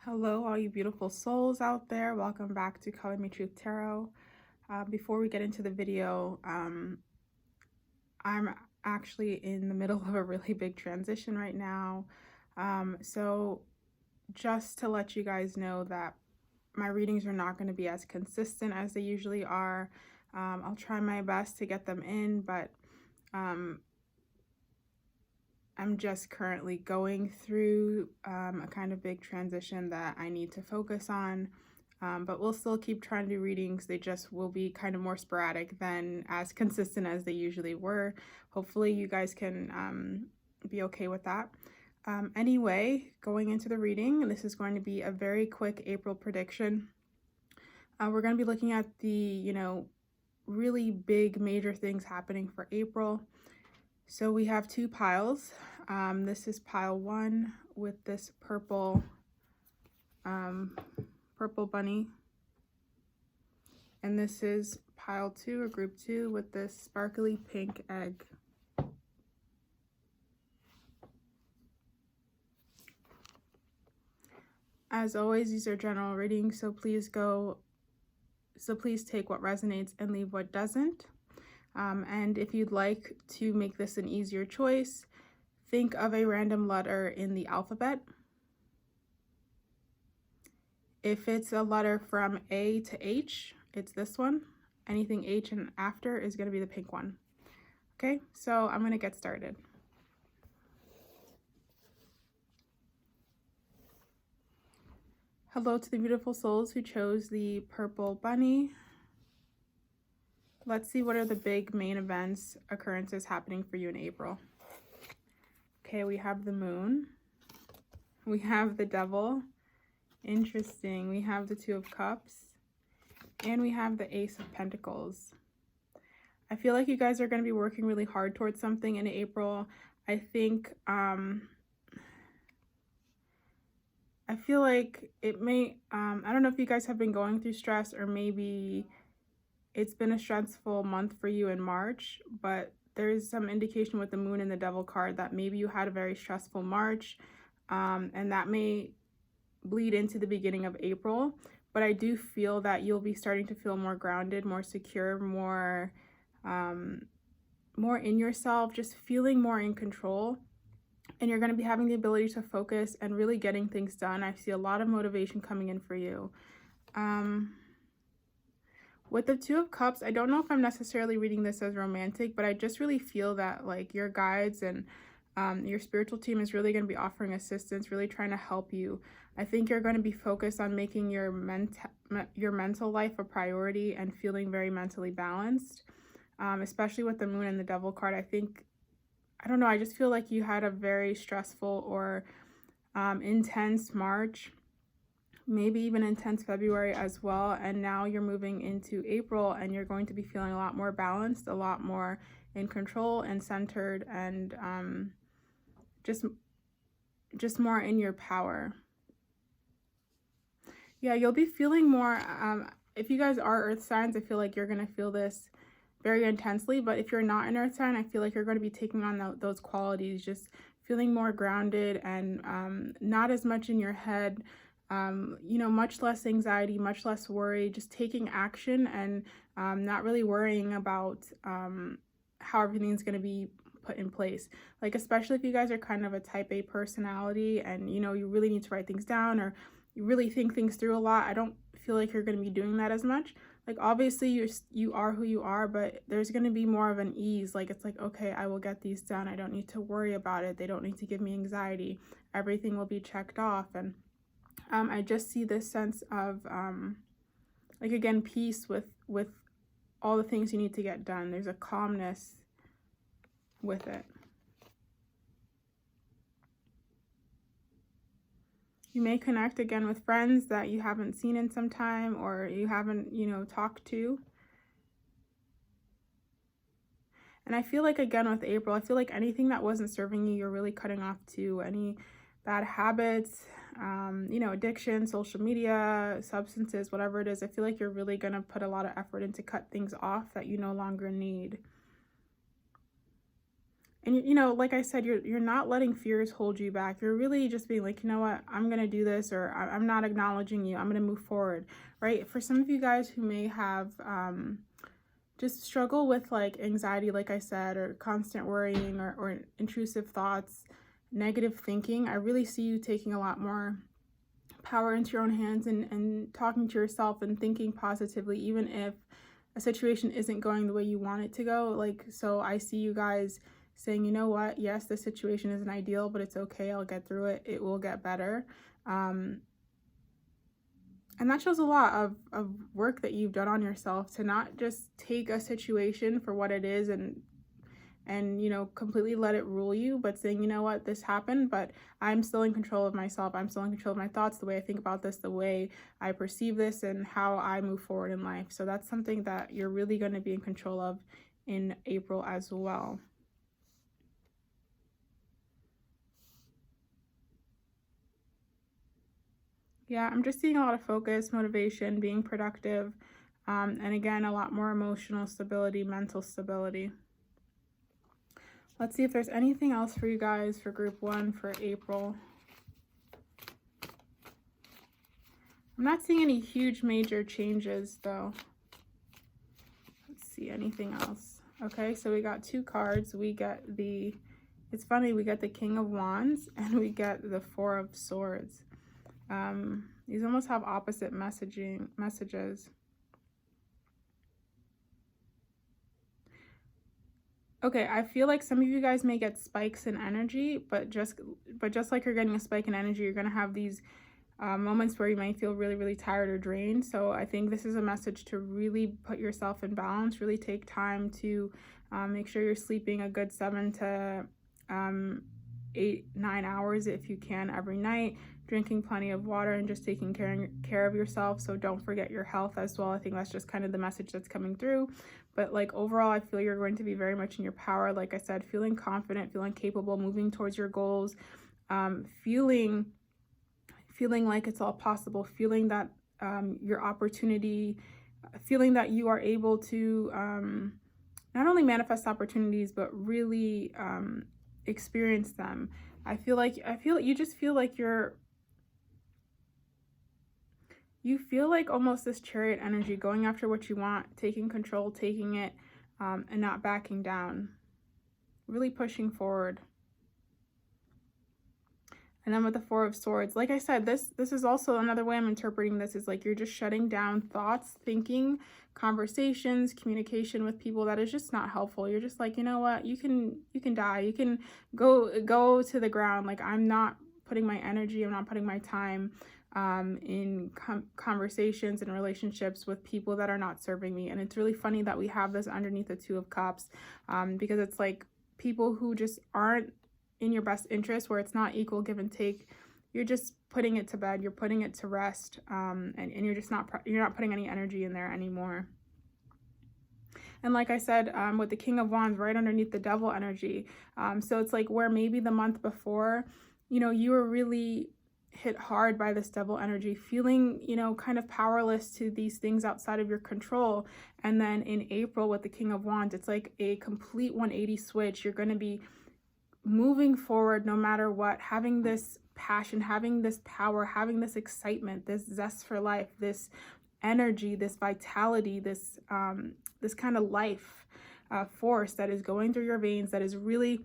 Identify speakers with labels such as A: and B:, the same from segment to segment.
A: Hello, all you beautiful souls out there. Welcome back to Color Me Truth Tarot. Before we get into the video, I'm actually in the middle of a really big transition right now. So just to let you guys know that my readings are not going to be as consistent as they usually are. I'll try my best to get them in, but I'm just currently going through a kind of big transition that I need to focus on. But we'll still keep trying to do readings. They just will be kind of more sporadic than as consistent as they usually were. Hopefully you guys can be okay with that. Anyway, going into the reading, this is going to be a very quick April prediction. We're going to be looking at the, really big major things happening for April. So we have two piles. This is pile 1 with this purple bunny. And this is pile 2 or group 2 with this sparkly pink egg. As always, these are general readings, so please take what resonates and leave what doesn't. And if you'd like to make this an easier choice, think of a random letter in the alphabet. If it's a letter from A to H, it's this one. Anything H and after is going to be the pink one. Okay, so I'm going to get started. Hello to the beautiful souls who chose the purple bunny. Let's see what are the big main events, occurrences happening for you in April. Okay, we have the moon. We have the devil. Interesting. We have the 2 of cups. And we have the Ace of Pentacles. I feel like you guys are going to be working really hard towards something in April. I think, I feel like it may, I don't know if you guys have been going through stress, or maybe it's been a stressful month for you in March, but there's some indication with the moon and the devil card that maybe you had a very stressful March, and that may bleed into the beginning of April. But I do feel that you'll be starting to feel more grounded, more secure, more in yourself, just feeling more in control. And you're going to be having the ability to focus and really getting things done. I see a lot of motivation coming in for you. With the 2 of cups, I don't know if I'm necessarily reading this as romantic, but I just really feel that like your guides and your spiritual team is really going to be offering assistance, really trying to help you. I think you're going to be focused on making your mental life a priority and feeling very mentally balanced, especially with the moon and the devil card. I don't know, I just feel like you had a very stressful or intense March, maybe even intense February as well, and now you're moving into April and you're going to be feeling a lot more balanced, a lot more in control and centered, and just more in your power. Yeah, you'll be feeling more, if you guys are earth signs, I feel like you're going to feel this very intensely, but if you're not an earth sign, I feel like you're going to be taking on those qualities, just feeling more grounded and not as much in your head, much less anxiety, much less worry, just taking action and not really worrying about how everything's going to be put in place. Like, especially if you guys are kind of a type A personality and, you really need to write things down, or you really think things through a lot, I don't feel like you're going to be doing that as much. Like, obviously you are who you are, but there's going to be more of an ease. Like, it's like, okay, I will get these done. I don't need to worry about it. They don't need to give me anxiety. Everything will be checked off. And I just see this sense of, like, again, peace with all the things you need to get done. There's a calmness with it. You may connect again with friends that you haven't seen in some time, or you haven't, talked to. And I feel like, again, with April, I feel like anything that wasn't serving you, you're really cutting off to. Any bad habits, addiction, social media, substances, whatever it is. I feel like you're really going to put a lot of effort into cut things off that you no longer need. and you know, like I said, you're not letting fears hold you back. You're really just being like, you know what, I'm gonna do this, or I'm not acknowledging you. I'm gonna move forward, right? For some of you guys who may have just struggle with like anxiety, like I said, or constant worrying, or intrusive thoughts, negative thinking, I really see you taking a lot more power into your own hands, and talking to yourself and thinking positively, even if a situation isn't going the way you want it to go. Like, so I see you guys saying, you know what, yes, the situation isn't ideal, but it's okay, I'll get through it, it will get better. And that shows a lot of work that you've done on yourself, to not just take a situation for what it is and you know, completely let it rule you, but saying, you know what, this happened, but I'm still in control of myself. I'm still in control of my thoughts, the way I think about this, the way I perceive this, and how I move forward in life. So that's something that you're really going to be in control of in April as well. Yeah, I'm just seeing a lot of focus, motivation, being productive, and again, a lot more emotional stability, mental stability. Let's see if there's anything else for you guys for group 1 for April. I'm not seeing any huge major changes though. Let's see, anything else. Okay, so we got 2 cards. We get it's funny, we get the King of Wands and we get the Four of Swords. These almost have opposite messages. Okay, I feel like some of you guys may get spikes in energy, but just like you're getting a spike in energy, you're going to have these moments where you might feel really, really tired or drained. So I think this is a message to really put yourself in balance, really take time to make sure you're sleeping a good 7 to 8, 9 hours if you can every night, drinking plenty of water, and just taking care of yourself. So don't forget your health as well. I think that's just kind of the message that's coming through. But like overall, I feel you're going to be very much in your power. Like I said, feeling confident, feeling capable, moving towards your goals, feeling like it's all possible, feeling that your opportunity, feeling that you are able to not only manifest opportunities, but really experience them. You just feel like you feel like almost this Chariot energy, going after what you want, taking control, taking it, and not backing down, really pushing forward. And then with the Four of Swords, like I said, this is also another way I'm interpreting this, is like you're just shutting down thoughts, thinking, conversations, communication with people that is just not helpful. You're just like, you know what, you can die, you can go to the ground. Like, I'm not putting my energy, I'm not putting my time in conversations and relationships with people that are not serving me. And it's really funny that we have this underneath the Two of Cups, because it's like people who just aren't in your best interest, where it's not equal give and take. You're just putting it to bed, you're putting it to rest, and you're just not putting any energy in there anymore. And like I said, with the King of Wands right underneath the Devil energy, so it's like where maybe the month before, you know, you were really hit hard by this Devil energy, feeling, you know, kind of powerless to these things outside of your control. And then in April with the King of Wands, it's like a complete 180 switch. You're going to be moving forward no matter what, having this passion, having this power, having this excitement, this zest for life, this energy, this vitality, this kind of life force that is going through your veins, that is really,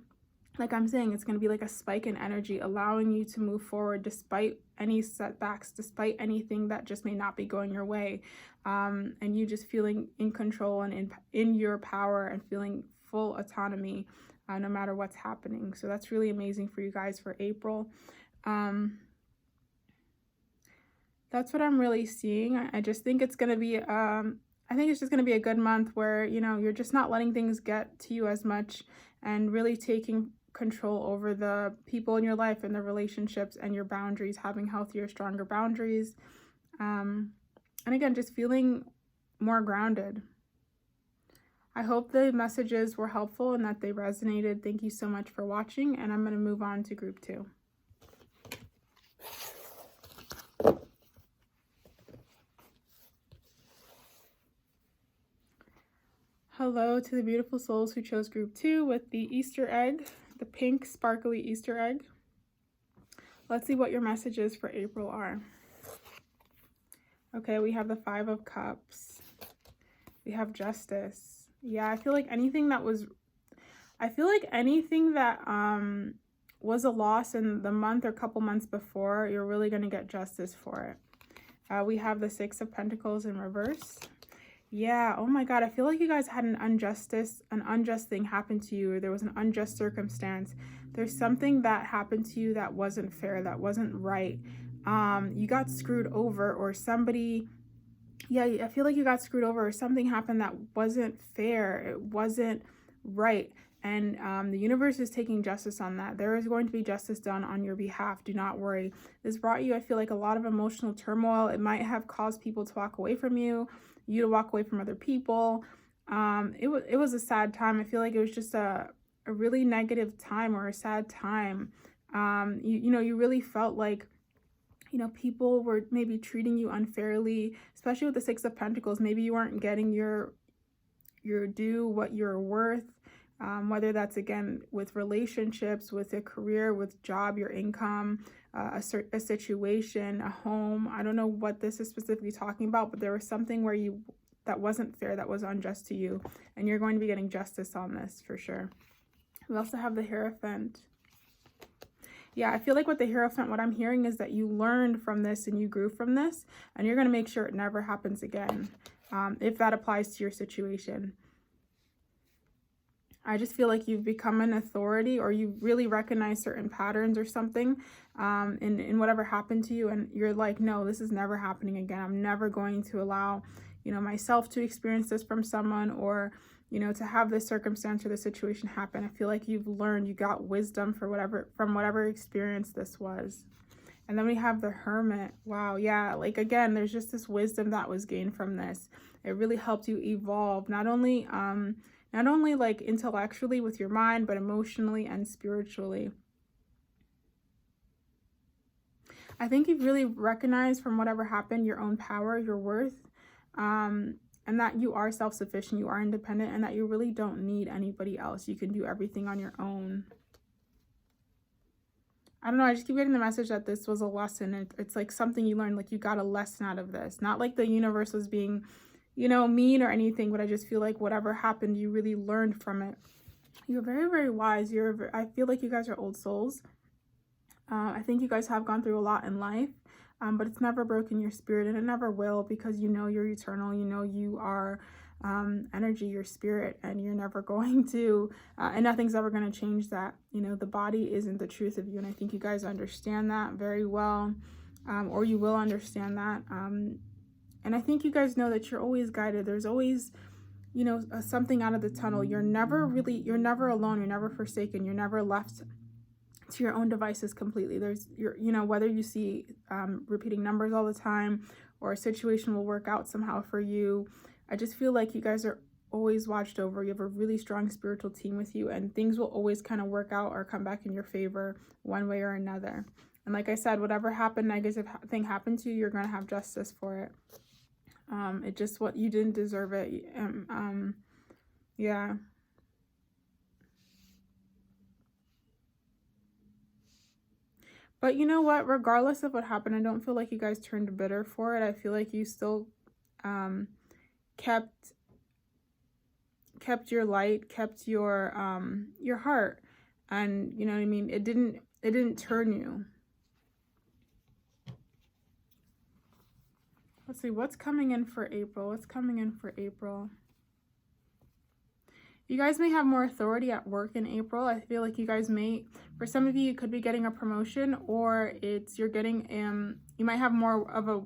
A: like I'm saying, it's going to be like a spike in energy, allowing you to move forward despite any setbacks, despite anything that just may not be going your way, and you just feeling in control and in your power, and feeling full autonomy no matter what's happening. So that's really amazing for you guys for April. That's what I'm really seeing. I just think it's going to be, I think it's just going to be a good month where, you know, you're just not letting things get to you as much, and really taking control over the people in your life and the relationships and your boundaries, having healthier, stronger boundaries. And again, just feeling more grounded. I hope the messages were helpful and that they resonated. Thank you so much for watching, and I'm going to move on to group 2. Hello to the beautiful souls who chose group 2 with the Easter egg. The pink sparkly Easter egg. Let's see what your messages for April are. Okay, we have the 5 of Cups. We have Justice. Yeah, I feel like anything that was was a loss in the month or couple months before, you're really going to get justice for it. We have the 6 of Pentacles in reverse. Yeah, oh my God, I feel like you guys had an unjust thing happen to you, or there was an unjust circumstance. There's something that happened to you that wasn't fair, that wasn't right. You got screwed over, or somebody, yeah, I feel like you got screwed over, or something happened that wasn't fair, it wasn't right. And the universe is taking justice on that. There is going to be justice done on your behalf. Do not worry. This brought you, I feel like, a lot of emotional turmoil. It might have caused people to walk away from you to walk away from other people. It was a sad time. I feel like it was just a really negative time, or a sad time. You really felt like, people were maybe treating you unfairly, especially with the 6 of Pentacles. Maybe you weren't getting your due, what you're worth. Whether that's, again, with relationships, with a career, with job, your income, a situation, a home. I don't know what this is specifically talking about, but there was something where that wasn't fair, that was unjust to you, and you're going to be getting justice on this for sure. We also have the Hierophant. Yeah, I feel like with the Hierophant, what I'm hearing is that you learned from this and you grew from this, and you're going to make sure it never happens again, if that applies to your situation. I just feel like you've become an authority, or you really recognize certain patterns or something in whatever happened to you. And you're like, no, this is never happening again. I'm never going to allow, myself to experience this from someone, or, to have this circumstance or the situation happen. I feel like you've learned, you got wisdom from whatever experience this was. And then we have the Hermit. Wow. Yeah. Like, again, there's just this wisdom that was gained from this. It really helped you evolve, not only like intellectually with your mind, but emotionally and spiritually. I think you've really recognized from whatever happened your own power, your worth, and that you are self-sufficient, you are independent, and that you really don't need anybody else. You can do everything on your own. I don't know, I just keep getting the message that this was a lesson. It's like something you learned, like you got a lesson out of this. Not like the universe was being, mean or anything, but I just feel like whatever happened, you really learned from it. You're very, very wise. I feel like you guys are old souls. I think you guys have gone through a lot in life, but it's never broken your spirit, and it never will, because you're eternal. You are energy, your spirit, and you're never going to, and nothing's ever going to change that. The body isn't the truth of you, and I think you guys understand that very well, or you will understand that. And I think you guys know that you're always guided. There's always, something out of the tunnel. You're never alone. You're never forsaken. You're never left to your own devices completely. Whether you see repeating numbers all the time, or a situation will work out somehow for you. I just feel like you guys are always watched over. You have a really strong spiritual team with you, and things will always kind of work out or come back in your favor one way or another. And like I said, whatever negative thing happened to you, you're going to have justice for it. It just, what you didn't deserve it. Yeah. But you know what? Regardless of what happened, I don't feel like you guys turned bitter for it. I feel like you still kept your light, kept your heart, and you know what I mean. It didn't turn you. Let's see, what's coming in for April? What's coming in for April? You guys may have more authority at work in April. I feel like you guys may, for some of you could be getting a promotion, or you're getting, you might have more of a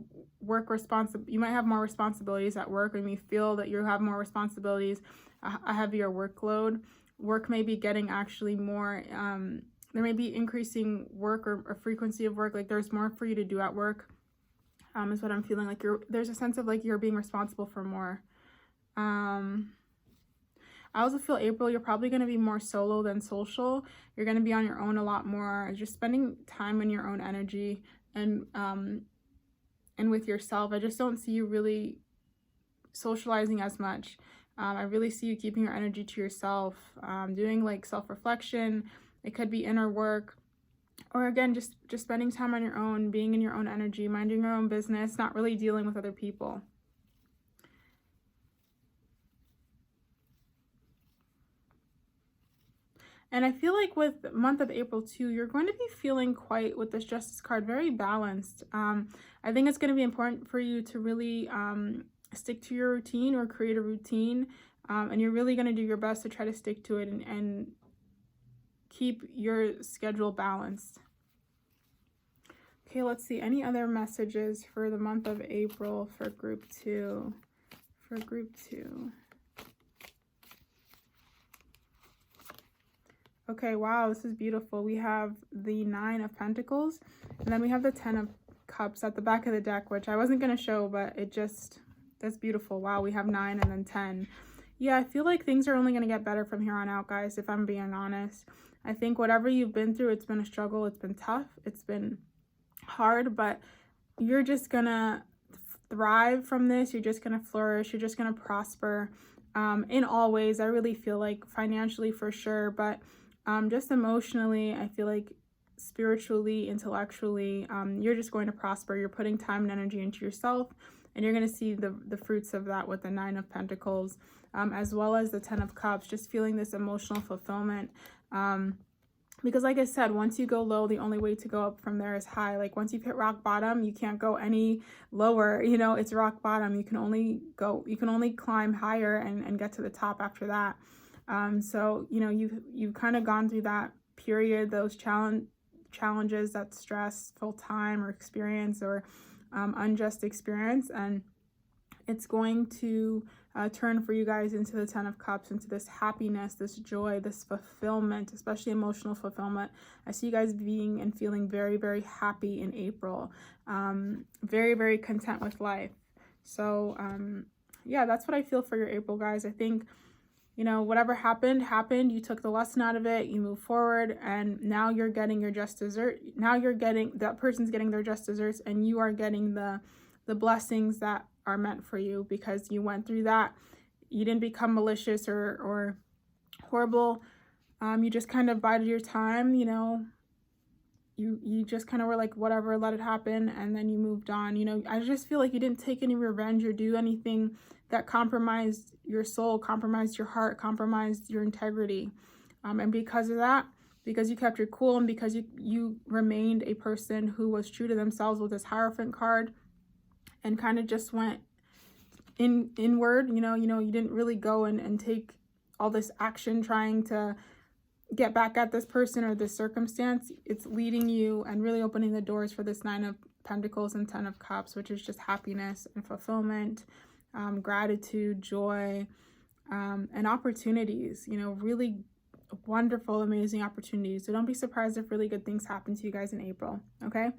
A: you might have more responsibilities at work, and you feel that you have more responsibilities, a heavier workload. Work may be getting actually more, there may be increasing work or frequency of work. Like there's more for you to do at work. Is what I'm feeling. Like there's a sense of like you're being responsible for more. I also feel April, you're probably going to be more solo than social. You're going to be on your own a lot more. Just spending time in your own energy and with yourself. I just don't see you really socializing as much. I really see you keeping your energy to yourself, doing like self-reflection, It could be inner work, or again, just spending time on your own, being in your own energy, minding your own business, not really dealing with other people. And I feel like with the month of April too, you're going to be feeling quite, with this Justice card, very balanced. I think it's going to be important for you to really stick to your routine or create a routine. And you're really going to do your best to try to stick to it and keep your schedule balanced. Okay, let's see. Any other messages for the month of April for group 2? For group 2. Okay, wow, this is beautiful. We have the 9 of Pentacles, and then we have the 10 of Cups at the back of the deck, which I wasn't going to show, but that's beautiful. Wow, we have 9 and then 10. Yeah, I feel like things are only going to get better from here on out, guys, if I'm being honest. I think whatever you've been through, it's been a struggle, it's been tough, it's been hard, but you're just going to thrive from this. You're just going to flourish. You're just going to prosper in all ways. I really feel like financially for sure, but just emotionally, I feel like spiritually, intellectually, you're just going to prosper. You're putting time and energy into yourself, and you're going to see the fruits of that with the 9 of Pentacles, as well as the 10 of Cups, just feeling this emotional fulfillment. Because like I said, once you go low, the only way to go up from there is high. Like once you've hit rock bottom, you can't go any lower. You know, it's rock bottom. You can only climb higher and get to the top after that. So, you know, you've kind of gone through that period, those challenges, that stressful time or experience or unjust experience, and it's going to turn for you guys into the 10 of Cups, into this happiness, this joy, this fulfillment, especially emotional fulfillment. I see you guys being and feeling very, very happy in April, very, very content with life. So yeah, that's what I feel for your April, guys. I think, you know, whatever happened, you took the lesson out of it, you move forward, and now you're getting your just dessert. Now you're getting, that person's getting their just desserts, and you are getting the blessings that are meant for you because you went through that. You didn't become malicious or horrible. You just kind of bided your time, you know. You just kind of were like, whatever, let it happen, and then you moved on. You know, I just feel like you didn't take any revenge or do anything that compromised your soul, compromised your heart, compromised your integrity. And because of that, because you kept your cool, and because you remained a person who was true to themselves with this Hierophant card and kind of just went inward, you know, you didn't really go and take all this action trying to get back at this person or this circumstance. It's leading you and really opening the doors for this 9 of Pentacles and 10 of Cups, which is just happiness and fulfillment, gratitude, joy, and opportunities, you know, really wonderful, amazing opportunities. So don't be surprised if really good things happen to you guys in April, okay?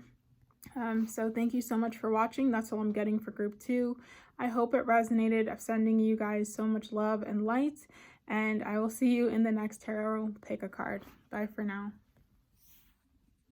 A: So thank you so much for watching. That's all I'm getting for group 2. I hope it resonated. I'm sending you guys so much love and light, and I will see you in the next tarot pick a card. Bye for now.